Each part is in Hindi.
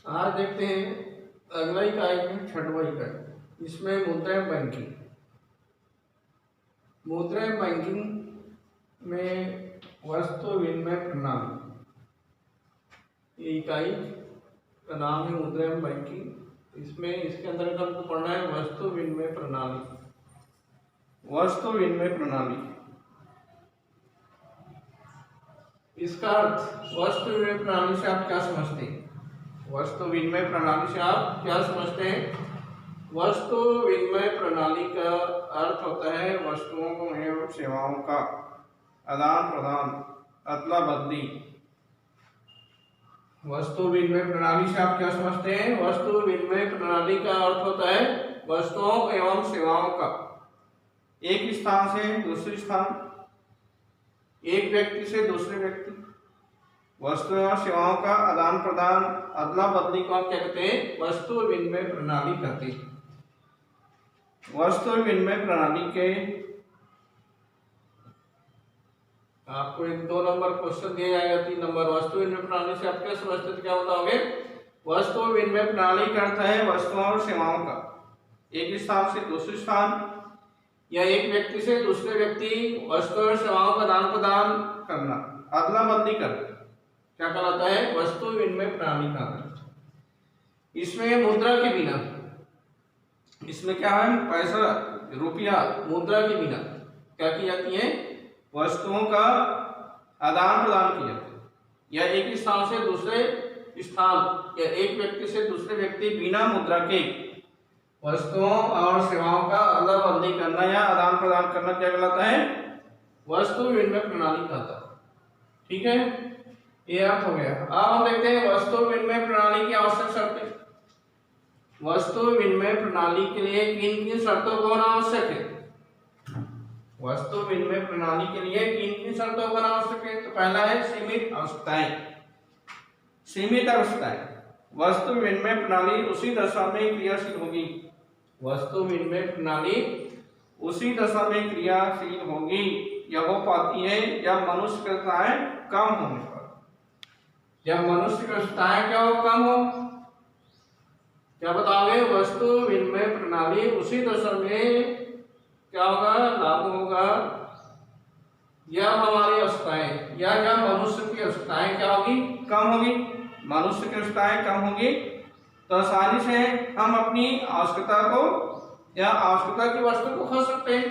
आज देखते हैं अगला इकाई में छठवां इकाई, इसमें मुद्रा बैंकिंग। मुद्रा बैंकिंग में वस्तु विनिमय प्रणाली, ये इकाई का नाम है मुद्रा बैंकिंग। इसमें इसके अंदर हमको पढ़ना है वस्तु विनिमय प्रणाली। वस्तु विनिमय प्रणाली, इसका अर्थ वस्तु विनिमय प्रणाली से आप क्या समझते हैं? वस्तु विनिमय प्रणाली से आप क्या समझते हैं? वस्तु विनिमय प्रणाली का अर्थ होता है वस्तुओं को एवं सेवाओं का आदान प्रदान, अदला बदली। वस्तु विनिमय प्रणाली से आप क्या समझते हैं? वस्तु विनिमय प्रणाली का अर्थ होता है वस्तुओं एवं सेवाओं का एक स्थान से दूसरे स्थान, एक व्यक्ति से दूसरे व्यक्ति, वस्तु एवं सेवाओं का आदान प्रदान, अदला बदली को आप क्या कहते हैं? वस्तु विनिमय प्रणाली कहते हैं। वस्तु विनिमय प्रणाली के आपको 1-2 नंबर क्वेश्चन दिया जाएगा, 3 नंबर। वस्तु विनिमय प्रणाली से आप क्या समझते हैं, क्या बताओगे? वस्तु विनिमय प्रणाली का अर्थ है वस्तुओं और सेवाओं का एक स्थान से दूसरे स्थान या एक व्यक्ति से दूसरे व्यक्ति वस्तु और सेवाओं का आदान प्रदान करना, अदला बदली करना, क्या कहलाता है? वस्तु विनिमय प्रणाली का अर्थ। इसमें मुद्रा के बिना, इसमें क्या है? पैसा, रुपया, मुद्रा के बिना क्या की जाती है? वस्तुओं का आदान प्रदान किया जाता है, या एक स्थान से दूसरे स्थान या एक व्यक्ति से दूसरे व्यक्ति बिना मुद्रा के वस्तुओं और सेवाओं का अदला बदली करना या आदान प्रदान करना क्या कहलाता है? वस्तु विनिमय प्रणाली कहलाता है। ठीक है, ये अर्थ हो गया। अब हम देखते हैं वस्तु विनिमय प्रणाली की आवश्यक शर्तें। वस्तु विनिमय प्रणाली के लिए किन किन शर्तों को होना आवश्यक है? वस्तु विनिमय प्रणाली के लिए किन किन शर्तों को होना आवश्यक है? तो पहला है सीमित आवश्यकताएं। सीमित आवश्यकताएं, वस्तु विनिमय प्रणाली उसी दशा में क्रियाशील होगी। वस्तु विनिमय प्रणाली उसी दशा में क्रियाशील होगी या हो पाती है जब मनुष्य की आवश्यकताएं कम होने पर। जब मनुष्य की आवश्यकताएं क्या हो? कम हो। क्या बताओगे? वस्तु विनिमय प्रणाली उसी दशा में क्या होगा? लागू होगा या हमारी आवश्यकताएं, या जब मनुष्य की आवश्यकताएं क्या होगी? कम होगी। मनुष्य की आवश्यकताएं कम होगी तो आसानी से हम अपनी आवश्यकता को या आवश्यकता की वस्तु को खो सकते हैं।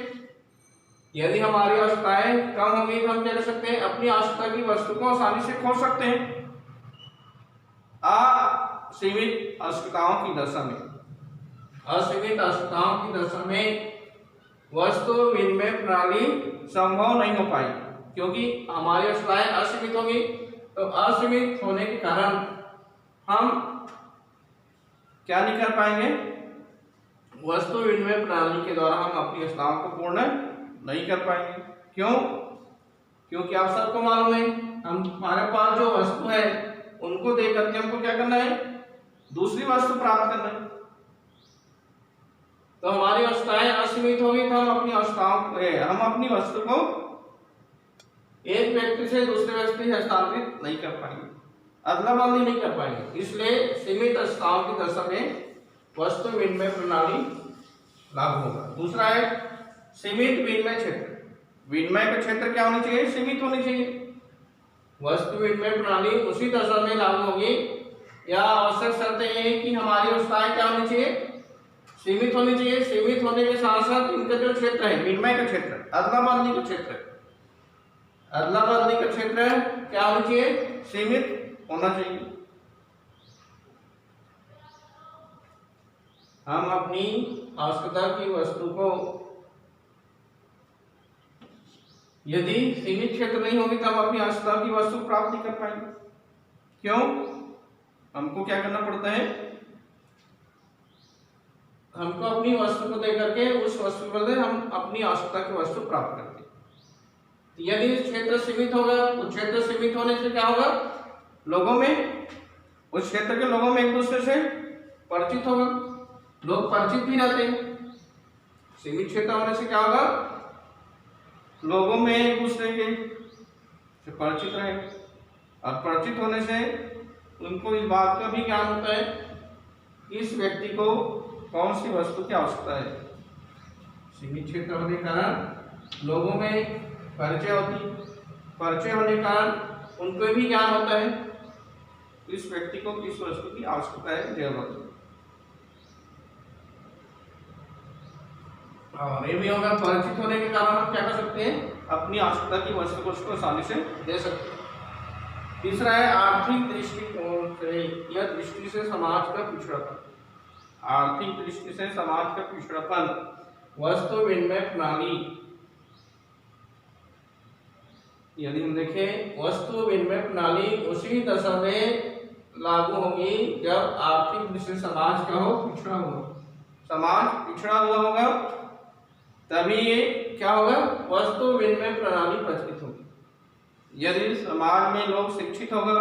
यदि हमारी आवश्यकताएं कम होगी तो हम क्या कर सकते हैं? अपनी आवश्यकता की वस्तु को आसानी से खो सकते हैं। असीमित आवश्यकताओं की दशा में, असीमित आवश्यकताओं की दशा में वस्तु विनिमय प्रणाली संभव नहीं हो पाई, क्योंकि हमारी आवश्यकताएं असीमित होगी। तो असीमित होने के कारण हम क्या नहीं कर पाएंगे? वस्तु विनिमय प्रणाली के द्वारा हम अपनी आवश्यकताओं को पूर्ण नहीं कर पाएंगे। क्यों? क्योंकि आप सबको मालूम है हमारे पास जो वस्तु है उनको दे करके हमको क्या करना है? दूसरी वस्तु प्राप्त करना है। तो हमारी आवश्यकताएं असीमित होगी तो हम अपनी वस्तु को एक व्यक्ति से दूसरे व्यक्ति हस्तांतरित नहीं कर पाएंगे, अदला बदली नहीं कर पाएंगे। इसलिए सीमित आवश्यकताओं की दशा में वस्तु विनिमय प्रणाली लागू होगा। दूसरा है सीमित विनिमय क्षेत्र। विनिमय का क्षेत्र क्या होना चाहिए? सीमित होनी चाहिए। वस्तु विनिमय प्रणाली उसी दशा में लागू होगी या आवश्यक शर्त यह है कि हमारी आवश्यकताएं क्या होनी चाहिए? सीमित होनी चाहिए। सीमित होने के साथ साथ इनका जो क्षेत्र है विनिमय का क्षेत्र, अदला बदली का क्षेत्र, अदला बदली का क्षेत्र क्या होना चाहिए? सीमित होना चाहिए। हम अपनी आवश्यकता की वस्तु को यदि सीमित क्षेत्र नहीं होगी तो हम अपनी आवश्यकता की वस्तु प्राप्त नहीं कर पाएंगे। क्यों? हमको क्या करना पड़ता है? हमको अपनी वस्तु को देकर के उस वस्तु के बदले हम अपनी आवश्यकता की वस्तु प्राप्त करते हैं। यदि क्षेत्र सीमित होगा तो क्षेत्र सीमित होने से क्या होगा? लोगों में, उस क्षेत्र के लोगों में एक दूसरे से परिचित होगा, लोग परिचित भी रहते हैं। सीमित क्षेत्र होने से क्या होगा? लोगों में एक दूसरे के से परिचित रहे, और परिचित होने से उनको इस बात का भी ज्ञान होता है कि इस व्यक्ति को कौन सी वस्तु की आवश्यकता है। सीमित क्षेत्र होने के कारण लोगों में परिचय होती, परिचय होने के कारण उनको भी ज्ञान होता है इस व्यक्ति को किस वस्तु की आवश्यकता है, जरूरत है। और ये भी होगा, परिचित होने के कारण हम क्या कर सकते हैं, अपनी आवश्यकता की वस्तु को उसको आसानी से दे सकते हैं। तीसरा है आर्थिक दृष्टिकोण से या दृष्टि से समाज का पिछड़ापन। आर्थिक दृष्टि से समाज का पिछड़ापन, वस्तु विनिमय प्रणाली। यदि हम देखें, वस्तु विनिमय प्रणाली उसी दशा में लागू होगी जब आर्थिक दृष्टि से समाज का हो पिछड़ा होगा। समाज पिछड़ा हुआ होगा तभी ये क्या होगा, वस्तु विनिमय प्रणाली प्रचलित होगी। यदि समाज में लोग शिक्षित होगा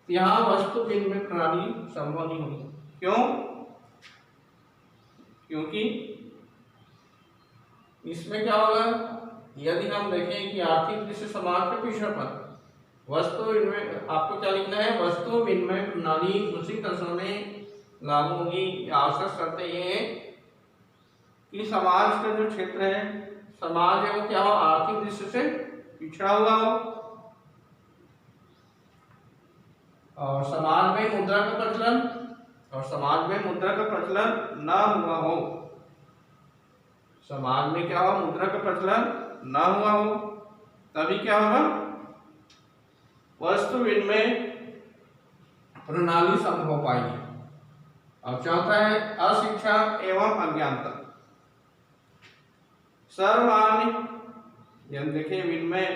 तो यहाँ वस्तु विनिमय प्रणाली संभव नहीं होगी। क्यों? क्योंकि इसमें क्या होगा, यदि हम देखें कि आर्थिक दृष्टि से समाज का पिछड़ापन, वस्तु विनिमय, आपको क्या लिखना है, वस्तु विनिमय प्रणाली उसी दशा में लागू होगी। आवश्यक शर्तें ये है कि समाज का जो क्षेत्र है, समाज है वो क्या हो, आर्थिक दृष्टि से पिछड़ा हुआ हो, और समाज में मुद्रा का प्रचलन, और समाज में मुद्रा का प्रचलन ना हुआ हो। समाज में क्या हो, मुद्रा का प्रचलन ना हुआ हो, तभी क्या होगा, वस्तु विनिमय प्रणाली संभव हो पाएगी। और चौथा है अशिक्षा एवं अज्ञानता। सर्वमान्य, देखें विनिमय,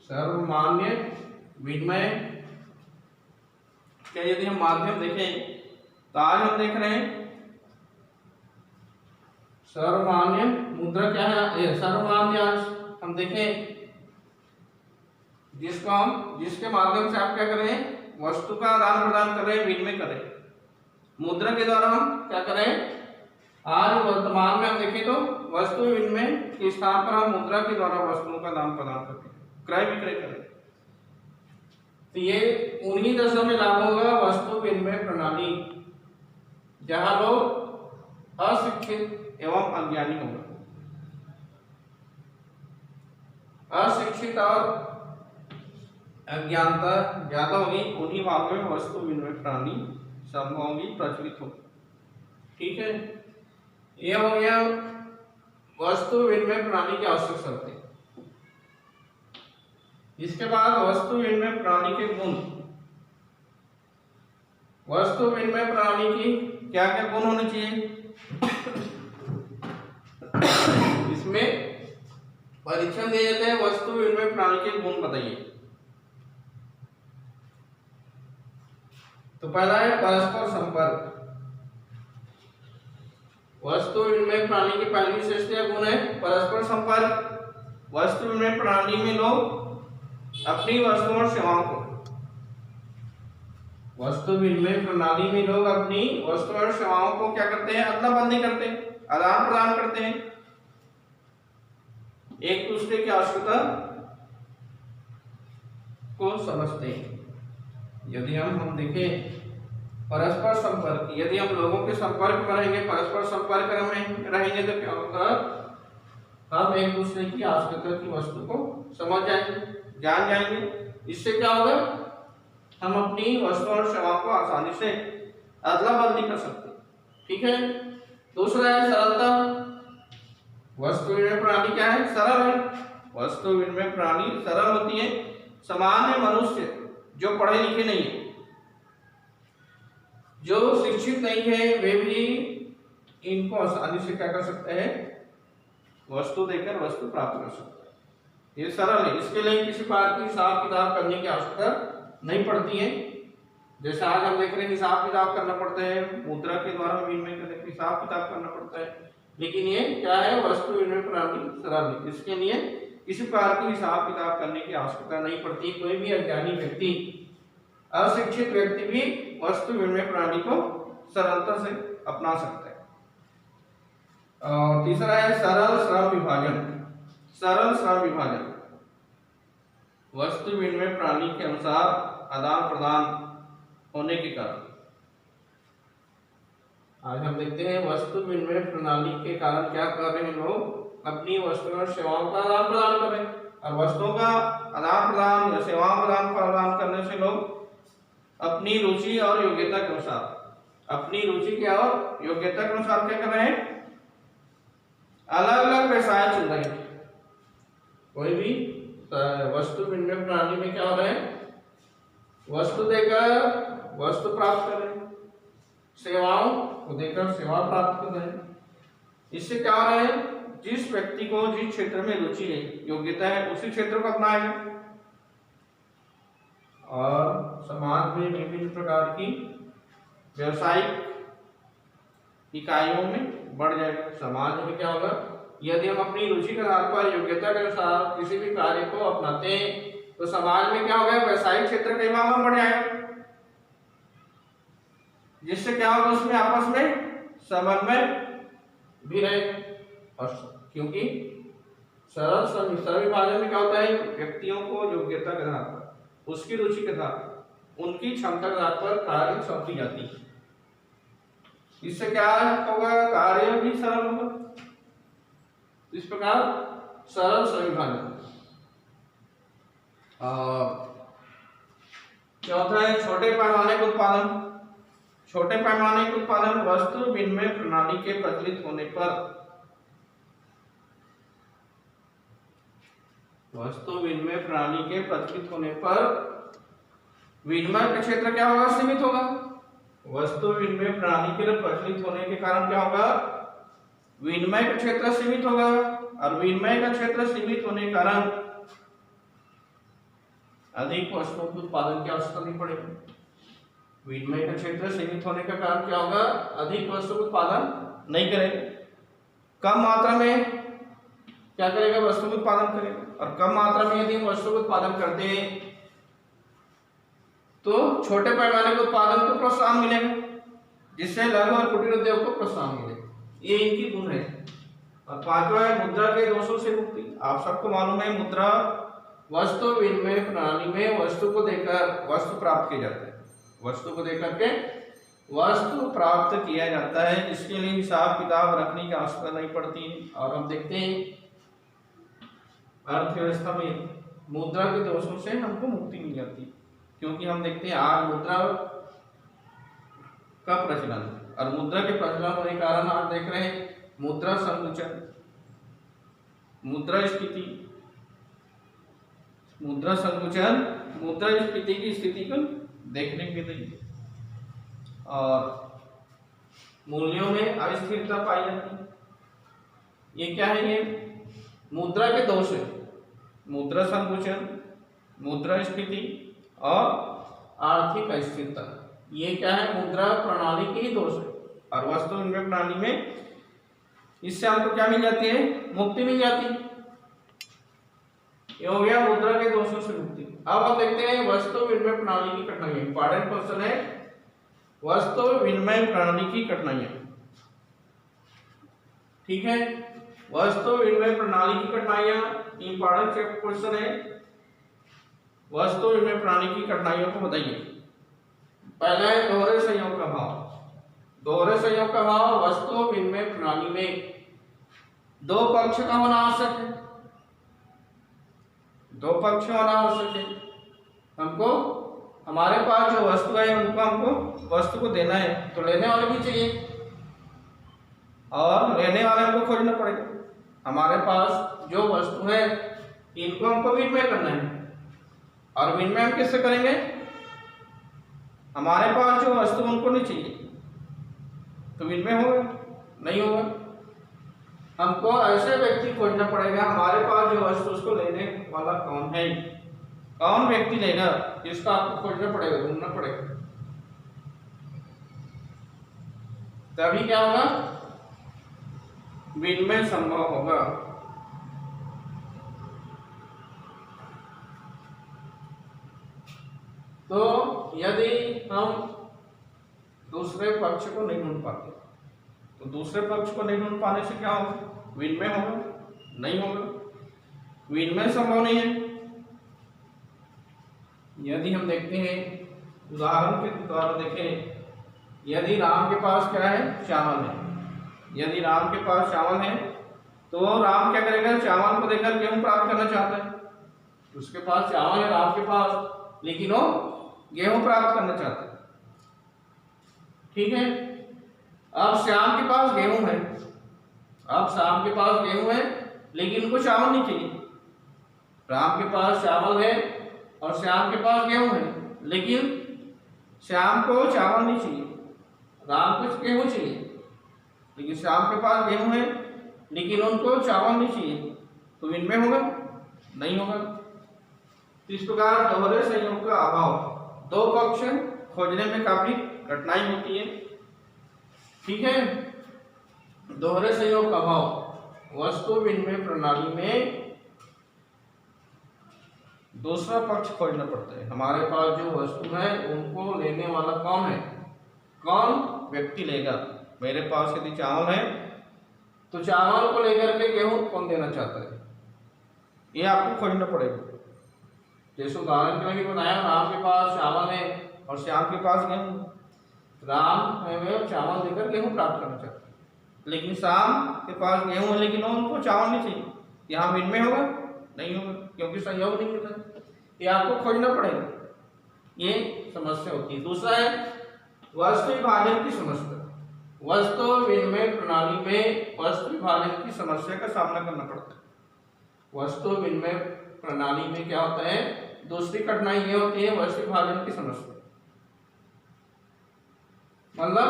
सर्वमान्य विनिमय के यदि हम माध्यम देखें तो आज हम देख रहे हैं सर्वमान्य मुद्रा क्या है, सर्वमान्य आज हम देखें जिसके माध्यम से आप क्या करें, वस्तु का आदान प्रदान करें, विनिमय करें। मुद्रा के द्वारा हम क्या करें, आज वर्तमान में हम देखें तो वस्तु विनिमय के स्थान पर हम मुद्रा के द्वारा वस्तुओं का आदान प्रदान करते हैं, क्रय विक्रय करें। तो ये उन्हीं दशा में लागू होगा वस्तु विनिमय प्रणाली जहां लोग अशिक्षित एवं अज्ञानी होंगे। अशिक्षित और अज्ञानता ज्यादा होगी, उन्हीं भागों में वस्तु विनिमय प्रणाली संभव होगी, प्रचलित होगी। ठीक है, ये हो गया वस्तु विनिमय प्रणाली की आवश्यक शर्तें। इसके बाद वस्तु विनिमय प्रणाली के गुण। वस्तु विनिमय प्रणाली की क्या क्या गुण होने चाहिए, इसमें परीक्षण दिए जाते हैं। वस्तु विनिमय प्रणाली के गुण बताइए। तो पहला है परस्पर संपर्क। वस्तु विनिमय प्रणाली की पहली विशेषता गुण है परस्पर संपर्क। वस्तु विनिमय प्रणाली में लोग अपनी वस्तुओं और सेवाओं को, वस्तु विनिमय प्रणाली में लोग अपनी वस्तुओं और सेवाओं को क्या करते हैं, अदला बदली करते हैं, आदान प्रदान करते हैं, एक दूसरे की आवश्यकता को समझते हैं। यदि हम देखें परस्पर संपर्क, यदि हम लोगों के संपर्क में रहेंगे, परस्पर संपर्क में रहेंगे तो क्या होगा, हम एक दूसरे की आवश्यकता की वस्तु को समझ जाएंगे, जान जाएंगे। इससे क्या होगा, हम अपनी वस्तु और सेवाओं को आसानी से अदला बदली कर सकते हैं। ठीक है। दूसरा है सरलता। वस्तु विनिमय प्रणाली क्या है, सरल है। वस्तु विनिमय प्रणाली सरल होती है। सामान्य मनुष्य जो पढ़े लिखे नहीं है, जो शिक्षित नहीं है, वे भी इनको आसानी से क्या कर सकते हैं, वस्तु देकर वस्तु प्राप्त कर सकते हैं। ये सरल है, इसके लिए किसी प्रकार की हिसाब किताब करने की आवश्यकता नहीं पड़ती है। जैसे आज हम देख रहे हैं हिसाब किताब करना पड़ता है, मुद्रा के द्वारा विनिमय करने का हिसाब किताब करना पड़ता है, लेकिन ये क्या है, वस्तु विनिमय प्रणाली सरल है। इसके लिए किसी प्रकार की हिसाब किताब करने की आवश्यकता नहीं पड़ती। कोई भी अज्ञानी व्यक्ति, अशिक्षित व्यक्ति भी वस्तु विनिमय प्रणाली को सरलता से अपना सकता है। और तीसरा है सरल श्रम विभाजन। सरल श्रम विभाजन, वस्तु विनिमय प्रणाली के अनुसार आदान प्रदान होने के कारण। आज हम देखते हैं वस्तु विनिमय प्रणाली के कारण क्या कर रहे हैं लोग, अपनी वस्तुओं और सेवाओं का आदान प्रदान कर रहे हैं। और वस्तुओं का आदान प्रदान या सेवाओं का आदान प्रदान करने से लोग अपनी रुचि और योग्यता के अनुसार, अपनी रुचि के और योग्यता के अनुसार क्या कर रहे हैं, अलग अलग व्यवसाय चुन रहे हैं। कोई भी वस्तु विनिमय प्रणाली में क्या हो रहा है, वस्तु देकर वस्तु प्राप्त कर रहे हैं, सेवाओं को देकर सेवा प्राप्त कर रहे हैं। इससे क्या हो रहा है, जिस व्यक्ति को जिस क्षेत्र में रुचि है, योग्यता है, उसी क्षेत्र को अपनाएगा और समाज में विभिन्न प्रकार की व्यवसायिक इकाइयों में बढ़ जाएगा। समाज में क्या होगा, यदि हम अपनी रुचि के आधार पर योग्यता के अनुसार किसी भी कार्य को अपनाते हैं तो समाज में क्या होगा, व्यवसायिक क्षेत्र कई मामलों में बढ़ जाएगा, जिससे क्या होगा, उसमें आपस में समन्वय भी रहेगा। और क्योंकि सरल विभाजन में क्या होता है, व्यक्तियों को योग्यता के आधार पर, उसकी रुचि के आधार पर, उनकी क्षमता के आधार पर कार्य सौंपी जाती है। इससे क्या होगा, कार्य भी सरल होगा। इस प्रकार सरल संविभाजन क्या होता है, छोटे पैमाने के उत्पादन। छोटे पैमाने के उत्पादन वस्तु विनिमय प्रणाली के प्रचलित होने पर, वस्तु विनिमय प्रणाली के प्रचलित होने पर विनिमय का क्षेत्र क्या होगा, सीमित होगा। वस्तु विनिमय प्रणाली के प्रचलित होने के कारण क्या होगा, विनिमय का क्षेत्र सीमित होगा। और विनिमय का क्षेत्र सीमित होने के कारण अधिक वस्तुओं के उत्पादन की आवश्यकता नहीं पड़ेगी। विनिमय का क्षेत्र सीमित होने का कारण क्या होगा, अधिक वस्तु उत्पादन नहीं करेगा, कम मात्रा में क्या करेगा, वस्तु उत्पादन करेगा। और कम मात्रा में यदि हम वस्तु उत्पादन करते हैं तो छोटे पैमाने के उत्पादन को प्रोत्साहन मिलेगा, जिससे लघु और कुटीर उद्योग को प्रोत्साहन मिलेगा। ये इनकी गुण है। और पांचवा है मुद्रा के दोषों से मुक्ति। आप सबको मालूम है, मुद्रा वस्तु विनिमय प्रणाली में वस्तु को देकर वस्तु प्राप्त किया जाता है, वस्तु को देकर के वस्तु प्राप्त किया जाता है, जिसके लिए हिसाब किताब रखने की आवश्यकता नहीं पड़ती है। और हम देखते हैं अर्थव्यवस्था में मुद्रा के दोषों से हमको मुक्ति मिल जाती है, क्योंकि हम देखते हैं आज मुद्रा का प्रचलन, और मुद्रा के प्रचलन होने के कारण आप देख रहे हैं मुद्रा संकुचन, मुद्रास्फीति, मुद्रा संकुचन, मुद्रास्फीति की स्थिति को देखने के लिए, और मूल्यों में अस्थिरता पाई जाती है। ये क्या है, ये मुद्रा के दोष है, मुद्रा संकुचन, मुद्रास्फीति और आर्थिक अस्थिरता। ये क्या है, मुद्रा प्रणाली के ही दोष है। और वस्तु विनिमय प्रणाली में इससे आपको क्या मिल जाती है, मुक्ति मिल जाती है। ये हो गया मुद्रा के दोषों से मुक्ति। अब हम देखते हैं वस्तु विनिमय प्रणाली की कठिनाइयां। इंपॉर्टेंट क्वेश्चन है, वस्तु विनिमय प्रणाली की कठिनाइयां। ठीक है, वस्तु विनिमय प्रणाली की कठिनाइयां इंपॉर्टेंट क्वेश्चन है। वस्तु विनिमय प्रणाली की कठिनाइयों को बताइए। पहला है दोहरे संयोग का भाव। दोहरे संयोग का भाव वस्तु विनिमय प्रणाली में दो पक्ष का होना आवश्यक है, दो पक्ष होना आवश्यक है। हमको हमारे पास जो वस्तु है उनको हमको वस्तु को देना है, तो लेने वाले भी चाहिए और लेने वाले को खोजना पड़ेगा। हमारे पास जो वस्तु है इनको हमको विनिमय करना है, और विनिमय हम किससे करेंगे, हमारे पास जो वस्तु उनको नहीं चाहिए तो विनिमय होगा नहीं होगा। हमको ऐसे व्यक्ति खोजना पड़ेगा, हमारे पास जो वस्तु उसको लेने वाला कौन है, कौन व्यक्ति लेगा, इसका आपको खोजना पड़ेगा, ढूंढना पड़ेगा, तभी क्या होगा, विनिमय संभव होगा। तो यदि हम दूसरे पक्ष को नहीं ढूंढ पाते तो दूसरे पक्ष को नहीं ढूंढ पाने से क्या होगा, विनिमय होगा नहीं होगा, विनिमय संभव नहीं है। यदि हम देखते हैं उदाहरण के द्वारा देखें, यदि राम के पास क्या है, चावल है, यदि राम के पास चावल है तो राम क्या करेगा, चावल को देकर गेहूं प्राप्त करना चाहता है। उसके पास चावल है राम के पास, लेकिन वो गेहूं प्राप्त करना चाहता है। ठीक है, अब श्याम के पास गेहूं है, अब श्याम के पास गेहूं है लेकिन उनको चावल नहीं चाहिए। राम के पास चावल है और श्याम के पास गेहूं है, लेकिन श्याम को चावल नहीं चाहिए, राम को गेहूं चाहिए। लेकिन श्याम के पास गेहूं है लेकिन उनको चावल नहीं चाहिए, तो विनिमय होगा, नहीं होगा। इस प्रकार दोहरे संयोग का अभाव, दो पक्ष खोजने में काफी कठिनाई होती है। ठीक है, दोहरे संयोग का अभाव, वस्तु विनिमय प्रणाली में दूसरा पक्ष खोजना पड़ता है। हमारे पास जो वस्तु है उनको लेने वाला कौन है, कौन व्यक्ति लेगा। मेरे पास यदि चावल है तो चावल को लेकर के गेहूं कौन देना चाहता है, ये आपको खोजना पड़ेगा। जैसे उदाहरण के लिए बताया, राम के पास चावल है और श्याम के पास गेहूं। राम है चावल देकर गेहूं प्राप्त करना चाहता है, लेकिन श्याम के पास गेहूं है लेकिन उनको चावल नहीं चाहिए। यहाँ विनिमय होगा, नहीं होगा, क्योंकि संयोग नहीं होता है। ये आपको खोजना पड़ेगा, ये समस्या होती है। दूसरा है वस्तु विभाजन की समस्या। वस्तु विनिमय प्रणाली में वस्तु विभाजन की समस्या का सामना करना पड़ता है। वस्तु विनिमय प्रणाली में क्या होता है, दूसरी कठिनाई ये होती है वस्तु विभाजन की समस्या। मतलब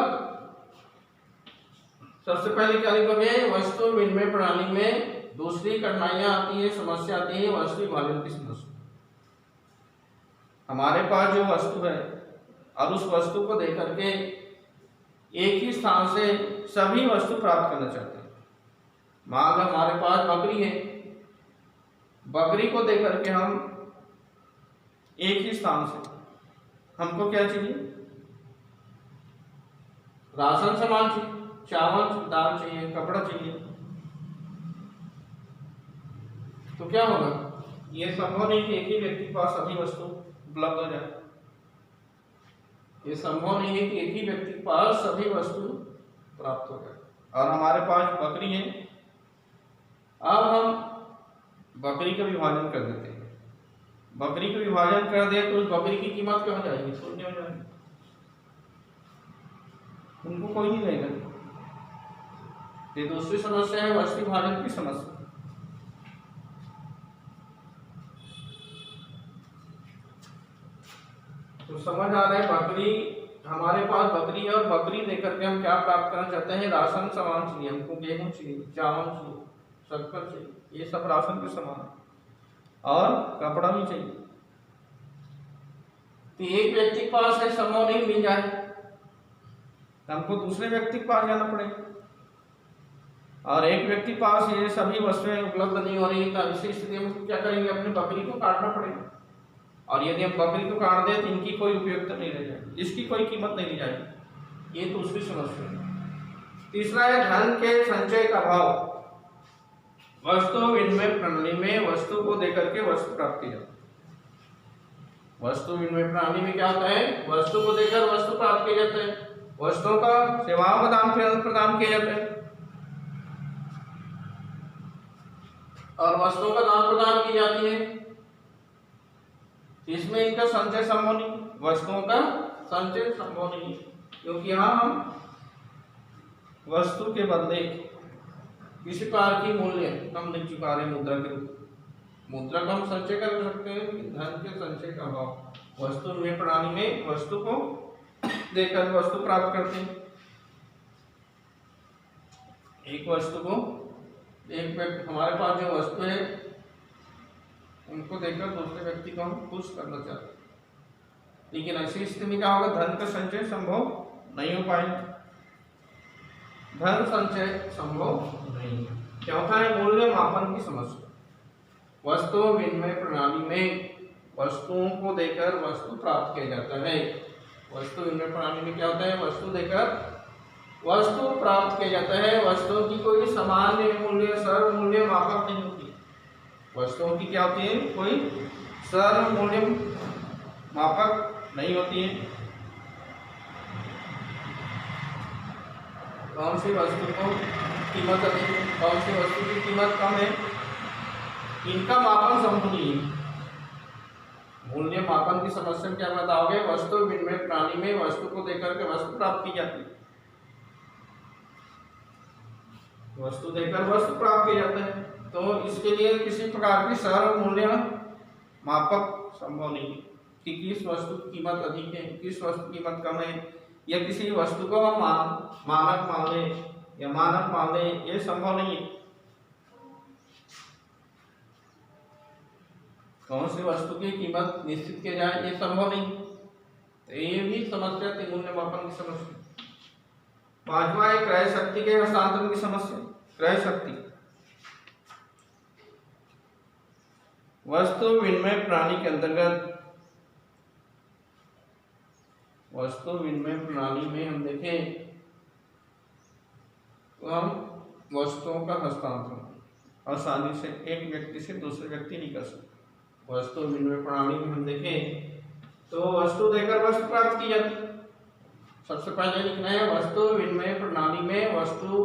सबसे पहले क्या लिखोगे, वस्तु विनिमय प्रणाली में दूसरी कठिनाइयां आती है, समस्या आती है वस्तु विभाजन की समस्या। हमारे पास जो वस्तु है और उस वस्तु को देकर के एक ही स्थान से सभी वस्तु प्राप्त करना चाहते हैं। मान लो हमारे पास बकरी है, बकरी को देकर के हम एक ही स्थान से, हमको क्या चाहिए, राशन सामान चाहिए, चावल दाल चाहिए, कपड़ा चाहिए। तो क्या होगा, ये संभव नहीं कि एक ही व्यक्ति के पास सभी वस्तु उपलब्ध हो जाए। ये संभव नहीं है कि एक ही व्यक्ति के पास सभी वस्तु प्राप्त हो जाए। और हमारे पास बकरी है, अब हम बकरी का विभाजन कर देते हैं। बकरी का विभाजन कर दे तो उस बकरी की कीमत क्या हो जाएगी, शून्य हो जाएगी, उनको कोई नहीं लेगा। ये दूसरी समस्या है वस्तु विभाजन की समस्या। तो समझ आ रहा है, बकरी, हमारे पास बकरी है और बकरी देकर के हम क्या प्राप्त करना चाहते हैं, राशन सामान चाहिए, हमको गेहूं चाहिए, चावल चाहिए, शक्कर चाहिए, ये सब राशन के सामान और कपड़ा भी चाहिए। तो एक व्यक्ति के पास है, संभव नहीं मिल जाए, हमको दूसरे व्यक्ति के पास जाना पड़ेगा। और एक व्यक्ति के पास ये सभी वस्तुएं उपलब्ध नहीं हो रही, तो ऐसी स्थिति में क्या करेंगे, अपने बकरी को काटना पड़ेगा। और यदि हम बकरी को काट दें तो इनकी कोई उपयोगिता नहीं रह जाएगी, इसकी कोई कीमत नहीं दी जाएगी। ये दूसरी समस्या है। तीसरा है धन के संचय का अभाव। वस्तु विनिमय प्रणाली में वस्तु को देकर के वस्तु प्राप्त की जाती है। वस्तु विनिमय प्रणाली में क्या होता है, वस्तु को देकर वस्तु प्राप्त किया जाता है, वस्तुओं का सेवाओं का दान प्रदान किया जाता है और वस्तुओं का दान प्रदान की जाती है। इसमें इनका संचय संभव नहीं, वस्तुओं का संचय संभव नहीं, क्योंकि यहाँ हम वस्तु के बदले किसी प्रकार की मूल्य हम नहीं चुका रहे मुद्रा के रूप। मुद्रा का हम संचय कर सकते हैं, धन के संचय का अभाव। वस्तु विनिमय प्रणाली में वस्तु को देकर वस्तु प्राप्त करते हैं। एक वस्तु को, एक व्यक्ति, हमारे पास जो वस्तु है उनको देखकर दूसरे व्यक्ति को हम खुश करना चाहते हैं, लेकिन ऐसी स्थिति में क्या होगा, धन का संचय संभव नहीं हो पाएगा। धन संचय संभव नहीं है। चौथा है मूल्य मापन की समस्या। वस्तु विनिमय प्रणाली में वस्तुओं को देकर वस्तु प्राप्त किया जाता है। वस्तु विनिमय प्रणाली में क्या होता है, वस्तु देकर वस्तु प्राप्त किया जाता है। वस्तुओं की कोई सामान्य मूल्य, सर्व मूल्य मापक नहीं होती। वस्तुओं की क्या होती है, कोई सर्व मूल्य मापक नहीं होती है। कौन सी वस्तु को कीमत अधिक है, कौन सी वस्तु की कीमत कम है, इनका मापन संभव नहीं है। मूल्य मापन की समस्या में क्या बताओगे? वस्तु विनिमय प्रणाली में वस्तु को देकर के वस्तु प्राप्त की जाती है, वस्तु देकर वस्तु प्राप्त किया जाता है। तो इसके लिए किसी प्रकार की सरल मूल्य मापक संभव नहीं है कि किस वस्तु की कीमत अधिक है, किस वस्तु की कीमत कम है, या किसी वस्तु को हम मानक मान लें या मानक मान लें, ये संभव नहीं है। कौन सी वस्तु की कीमत निश्चित किया जाए, ये संभव नहीं। तो ये भी समस्या थी मूल्य मापन की समस्या। पांचवा है क्रय शक्ति के हस्तांतरण की समस्या। क्रय शक्ति वस्तु विनिमय प्रणाली के अंतर्गत, वस्तु विनिमय प्रणाली में हम देखें तो हम वस्तुओं का हस्तांतरण आसानी से एक व्यक्ति से दूसरे व्यक्ति नहीं कर सकते। वस्तु विनिमय प्रणाली में हम देखें तो वस्तु देकर वस्तु प्राप्त की जाती है। सबसे पहले लिखना है वस्तु विनिमय प्रणाली में वस्तु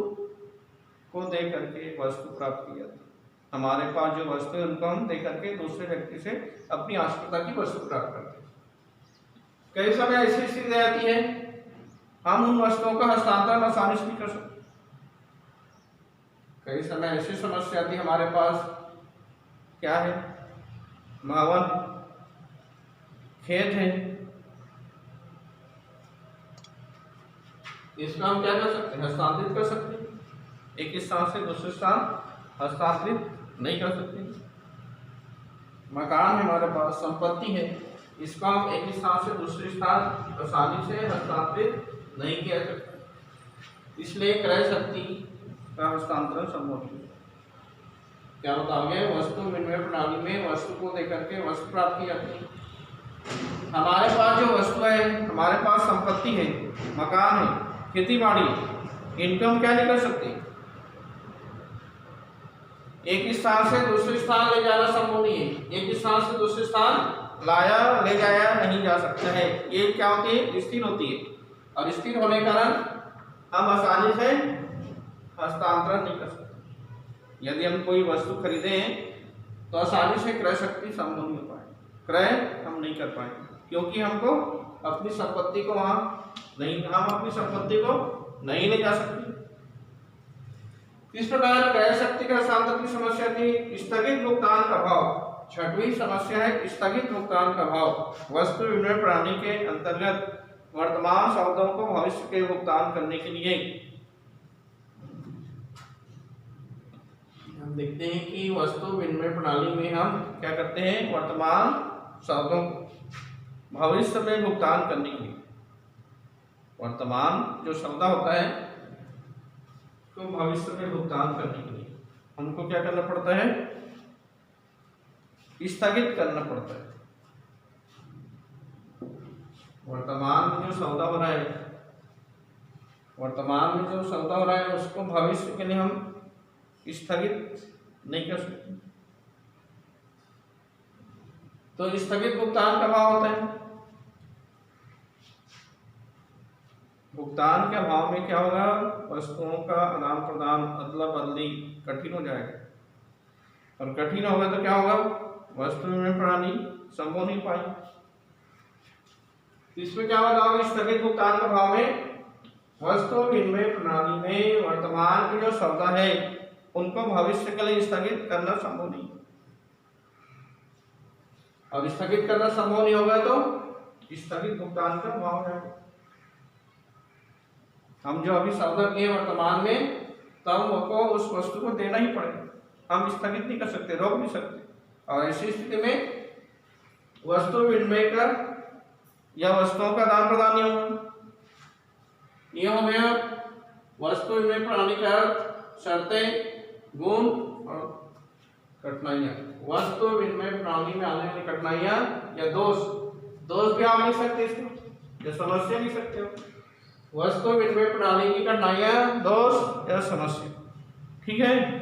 को दे करके वस्तु प्राप्त की जाती है। हमारे पास जो वस्तु है उनको हम दे करके दूसरे व्यक्ति से अपनी आवश्यकता की वस्तु प्राप्त करते हैं। कई समय ऐसी स्थिति आती है हम उन वस्तुओं का हस्तांतरण आसानी से नहीं कर सकते। कई समय ऐसी समस्या आती है हमारे पास, क्या है, भवन, खेत है, इसका हम क्या कर सकते हैं? हस्तांतरित कर सकते हैं। एक स्थान से दूसरे स्थान हस्तांतरित नहीं कर सकते। मकान है हमारे पास, संपत्ति है, इसका हम एक स्थान से दूसरे स्थान आसानी से हस्तांतरित नहीं किया सकते। इसलिए क्रय शक्ति का हस्तांतरण संभव नहीं। क्या बताओगे? वस्तु विनिमय प्रणाली में वस्तु को देकर के वस्तु प्राप्त की जाती है। हमारे पास जो वस्तु है, हमारे पास संपत्ति है, मकान है, खेती बाड़ी, इनको हम क्या नहीं कर सकते? एक स्थान से दूसरे स्थान ले जाना संभव नहीं है। एक स्थान से दूसरे स्थान लाया ले जाया नहीं जा सकता है। ये क्या होती है? स्थिर होती है, और स्थिर होने के कारण हम आसानी से हस्तांतरण नहीं कर सकते। यदि हम कोई वस्तु खरीदे तो आसानी से क्रय शक्ति संभव नहीं हो पाए, क्रय हम नहीं कर पाएंगे, क्योंकि हमको अपनी संपत्ति को वहां नहीं, हम अपनी संपत्ति को नहीं ले जा सकते। इस प्रकार क्रय शक्ति का हस्तांतरण की समस्या थी। स्थगित भुगतान का भाव। छठवीं समस्या है स्थगित भुगतान का भाव। वस्तु विनिमय प्रणाली के अंतर्गत वर्तमान सौदों को भविष्य के भुगतान करने के लिए हम देखते हैं कि वस्तु विनिमय प्रणाली में हम क्या करते हैं? वर्तमान सौदों को भविष्य में भुगतान करने के लिए, वर्तमान जो सौदा होता है तो भविष्य में भुगतान करने के लिए हमको क्या करना पड़ता है? स्थगित करना पड़ता है। वर्तमान में जो सौदा हो रहा है, वर्तमान में जो सौदा हो रहा है उसको भविष्य के लिए हम स्थगित नहीं कर सकते। तो स्थगित भुगतान का भाव होता है। भुगतान के अभाव में क्या होगा? वस्तुओं का आदान प्रदान, अदला बदली कठिन हो जाएगा, और कठिन होगा तो क्या होगा? वस्तु विनिमय प्रणाली संभव नहीं पाएगी। इसमें क्या बताओगे? स्थगित भुगतान के अभाव में वस्तु विनिमय प्रणाली में वर्तमान की जो सौदा है उनको भविष्य के लिए स्थगित करना संभव नहीं। अब स्थगित करना संभव नहीं होगा तो स्थगित भुगतान का अभाव है। हम जो अभी सौदा किए वर्तमान में, तब हमको उस वस्तु को देना ही पड़ेगा। हम स्थगित नहीं कर सकते, रोक नहीं सकते। और ऐसी स्थिति में वस्तु विनिमय का या वस्तुओं का आदान प्रदान नहीं होगा। ये हो गया वस्तु विनिमय प्रणाली का शर्तें, गुण और कठिनाइयाँ। वस्तु विनिमय प्रणाली में आने वाली कठिनाइयाँ या दोष भी आप लिख सकते इसको, या समस्या लिख सकते हो। वस्तु विनिमय प्रणाली की कठिनाइयाँ, दोष या समस्या, ठीक है।